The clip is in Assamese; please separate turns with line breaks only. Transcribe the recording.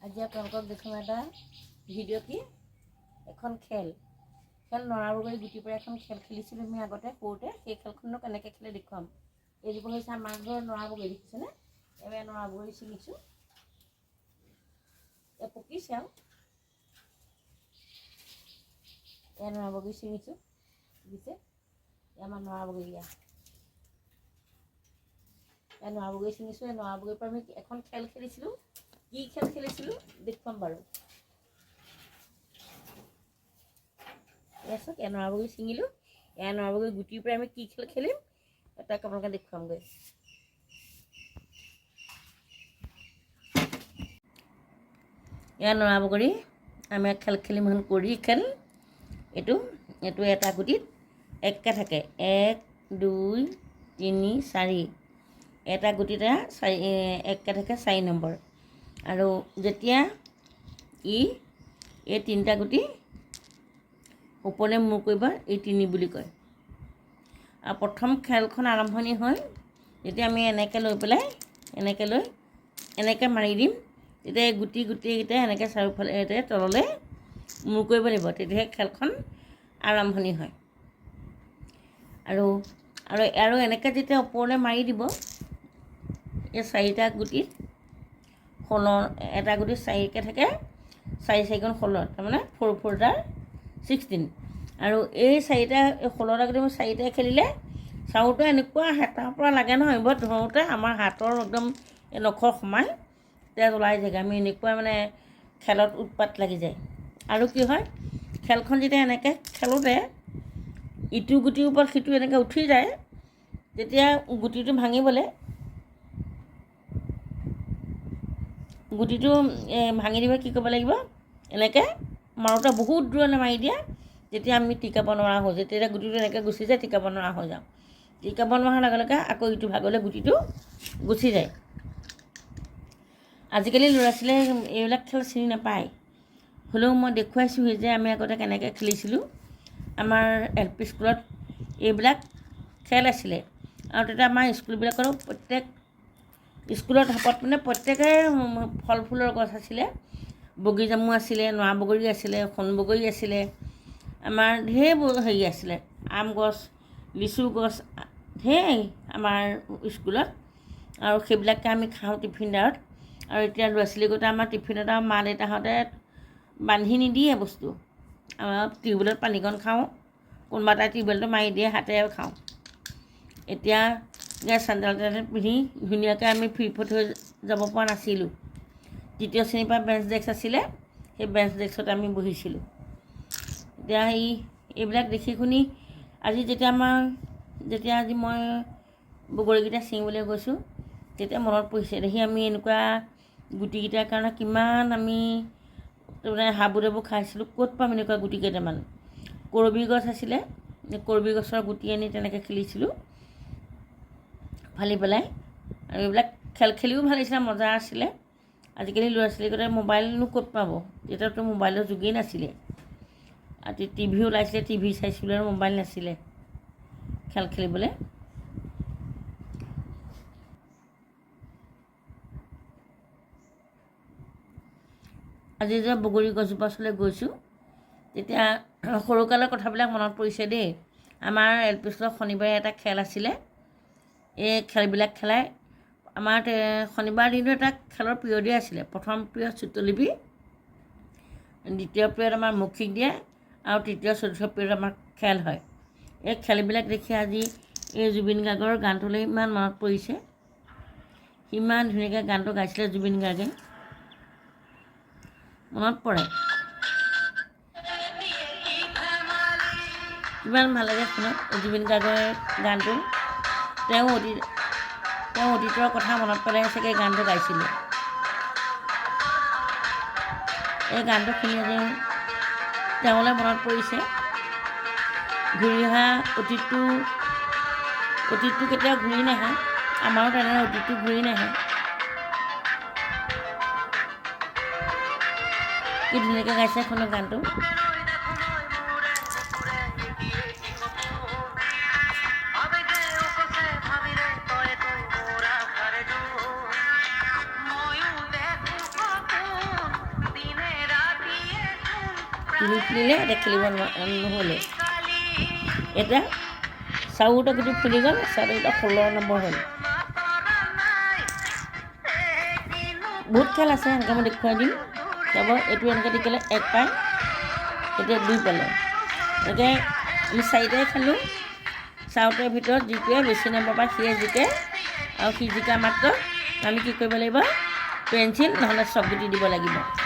আজি আপোনালোকক দেখুৱাম এটা ভিডিঅ' কি এখন খেল নৰা বগৰী গুটিৰ পৰা এখন খেল খেলিছিলোঁ আমি আগতে সৰুতে। সেই খেলখননো কেনেকৈ খেলে দেখুৱাম। এইজোপা হৈছে আমাৰ ঘৰৰ নৰা বগৰী, দেখিছেনে? এবাৰ নৰা বগৰী ছিঙিছোঁ, পকিছে আৰু নৰা বগৰী ছিঙিছোঁ, দিছে আমাৰ নৰা বগৰী। নৰা বগৰী ছিঙিছোঁ। এই নৰা বগৰীৰ পৰা আমি এখন খেল খেলিছিলোঁ। কি খেল খেলিছিলোঁ দেখুৱাম বাৰু। চাওক, নৰা বগৰী ছিঙিলোঁ। নৰা বগৰী গুটিৰ পৰা আমি কি খেল খেলিম তাক আপোনালোকে দেখুৱামগৈ। নৰা বগৰী আমি খেল খেলিম এখন কৰি খেল। এইটো এটা গুটিত এককৈ থাকে, 1 2 3 4। এটা গুটিতে এককৈ থাকে 4 নম্বৰ। আৰু যেতিয়া এই 3টা গুটি ওপৰলৈ মূৰ কৰিব, এই 3 বুলি কয়। আৰু প্ৰথম খেলখন আৰম্ভণি হয় যেতিয়া আমি এনেকৈ লৈ পেলাই এনেকৈ মাৰি দিম। তেতিয়া এই গুটিকেইটাই এনেকৈ চাৰিওফালে তললৈ মূৰ কৰিব লাগিব, তেতিয়াহে খেলখন আৰম্ভণি হয়। আৰু এনেকৈ যেতিয়া ওপৰলৈ মাৰি দিব, এই 4টা গুটিত এটা গুটি 4কৈ থাকে, 4 4 গুণ 16, তাৰমানে 4 4 16। আৰু এই 4টা 16টা গুটি 4টাই খেলিলে চাউটো এনেকুৱা হেতাৰ পৰা লাগে নহয়, এইবোৰ ধৰোঁতে আমাৰ হাতৰ একদম নখৰ সোমাই তেজ ওলাই যায়গৈ। আমি এনেকুৱা মানে খেলত উৎপাত লাগি যায়। আৰু কি হয়, খেলখন যেতিয়া এনেকৈ খেলোঁতে ইটো গুটিৰ ওপৰত সিটো এনেকৈ উঠি যায়, তেতিয়া গুটিটো ভাঙি দিব কি কৰিব লাগিব, এনেকৈ মাৰোঁতে বহুত দূৰলৈ মাৰি দিয়ে। তেতিয়া আমি টিকাব নোৱাৰা হৈ যাওঁ। তেতিয়া গুটিটো এনেকৈ গুচি যায়, টিকাব নোৱাৰা হৈ যাওঁ। টিকাব নোৱাৰাৰ লগে লগে আকৌ ইটো ভাগলৈ গুটিটো গুচি যায়। আজিকালি ল'ৰা ছোৱালীয়ে এইবিলাক খেল চিনি নাপায়। হ'লেও মই দেখুৱাইছোঁ যে আমি আগতে কেনেকৈ খেলিছিলোঁ। আমাৰ LP স্কুলত এইবিলাক খেল আছিলে। আৰু তেতিয়া আমাৰ স্কুলবিলাকৰো প্ৰত্যেক স্কুলৰ ঢাপত মানে প্ৰত্যেকে ফল ফুলৰ গছ আছিলে। বগীজামু আছিলে, নৰা বগৰী আছিলে, সোণ বগৰী আছিলে, আমাৰ ঢেৰ হেৰি আছিলে, আম গছ, লিচু গছ, ঢেৰ আমাৰ স্কুলত। আৰু সেইবিলাকে আমি খাওঁ টিফিনদাৰত। আৰু এতিয়া ল'ৰা ছোৱালীগোটা আমাৰ টিফিনত আৰু মা দেউতাহঁতে বান্ধি নিদিয়ে বস্তু। টিউবৱেলত পানীকণ খাওঁ, কোনোবা এটা টিউবৱেলটো মাৰি দিয়ে, হাতেৰে খাওঁ। এতিয়া চেণ্ডেল তেণ্ডেল পিন্ধি ধুনীয়াকৈ আমি ফ্ৰী ফট হৈ যাব পৰা নাছিলোঁ। 3য় শ্ৰেণীৰ পৰা বেঞ্চ ডেস্ক আছিলে, সেই বেঞ্চ ডেস্কত আমি বহিছিলোঁ। এতিয়া এইবিলাক দেখি শুনি যেতিয়া আজি মই বগৰীকেইটা ছিঙিবলৈ গৈছোঁ, তেতিয়া মনত পৰিছে দেখি আমি এনেকুৱা গুটিকেইটাৰ কাৰণে কিমান আমি তাৰমানে হাবু দাবু খাইছিলোঁ। ক'ত পাম এনেকুৱা গুটি কেইটামান। কৰবী গছ আছিলে, কৰবী গছৰ গুটি আনি তেনেকৈ খেলিছিলোঁ ফালি পেলাই। আৰু এইবিলাক খেল খেলিও ভাল লাগিছিলে, মজা আছিলে। আজিকালি ল'ৰা ছোৱালীগোটাই মোবাইলনো ক'ত পাব, তেতিয়াতো মোবাইলৰ যুগেই নাছিলে। আৰু টিভি ওলাইছিলে, টিভি চাইছিলোঁ, আৰু মোবাইল নাছিলে খেল খেলিবলৈ। আজি যে বগৰী গছজোপা ওচৰলৈ গৈছোঁ, তেতিয়া সৰুকালৰ কথাবিলাক মনত পৰিছে দেই। আমাৰ LP স্কুলত শনিবাৰে এটা খেল আছিলে। এই খেলবিলাক খেলাই আমাৰ শনিবাৰ দিনটো এটা খেলৰ পিৰিয়ডেই আছিলে। প্ৰথম পিৰিয়ড চিত্ৰলিপি, দ্বিতীয় পিৰিয়ড আমাৰ মৌখিক দিয়ে, আৰু তৃতীয় চতুৰ্থ পিৰিয়ড আমাৰ খেল হয়। এই খেলবিলাক দেখি আজি এই জুবিন গাৰ্গৰ গানটোলৈ ইমান মনত পৰিছে। ইমান ধুনীয়াকৈ গানটো গাইছিলে জুবিন গাৰ্গে, মনত পৰে। কিমান ভাল লাগে শুনক জুবিন গাৰ্গৰ গানটো। তেওঁ অতীতৰ কথা মনত পেলাই চাগে গানটো গাইছিলে। এই গানটো শুনি আজি তেওঁলৈ মনত পৰিছে। ঘূৰি অহা অতীতটো কেতিয়াও ঘূৰি নাহে। আমাৰো তেনেদৰে অতীতটো ঘূৰি নাহে। কি ধুনীয়াকৈ গাইছে শুনক গানটো। টিভি ফুলিলে এতিয়া খেলিব নহ'লে এতিয়া চাউৰটো গুটি ফুলি গ'ল চাউৰটো এতিয়া 16 নম্বৰ হ'ল বহুত খেল আছে এনেকৈ মই দেখুৱাই দিম তাৰপৰা এইটো এনেকৈ দেখিলে 1 পায় এতিয়া 2 পালে এনেকৈ আমি 4টাই খেলোঁ চাউৰটোৰ ভিতৰত যিটোৱে বেছি নম্বৰ পায় সিয়ে জিকে আৰু সি জিকা মাত্ৰ আমি কি কৰিব লাগিব পেঞ্চিল নহ'লে চক গুটি দিব লাগিব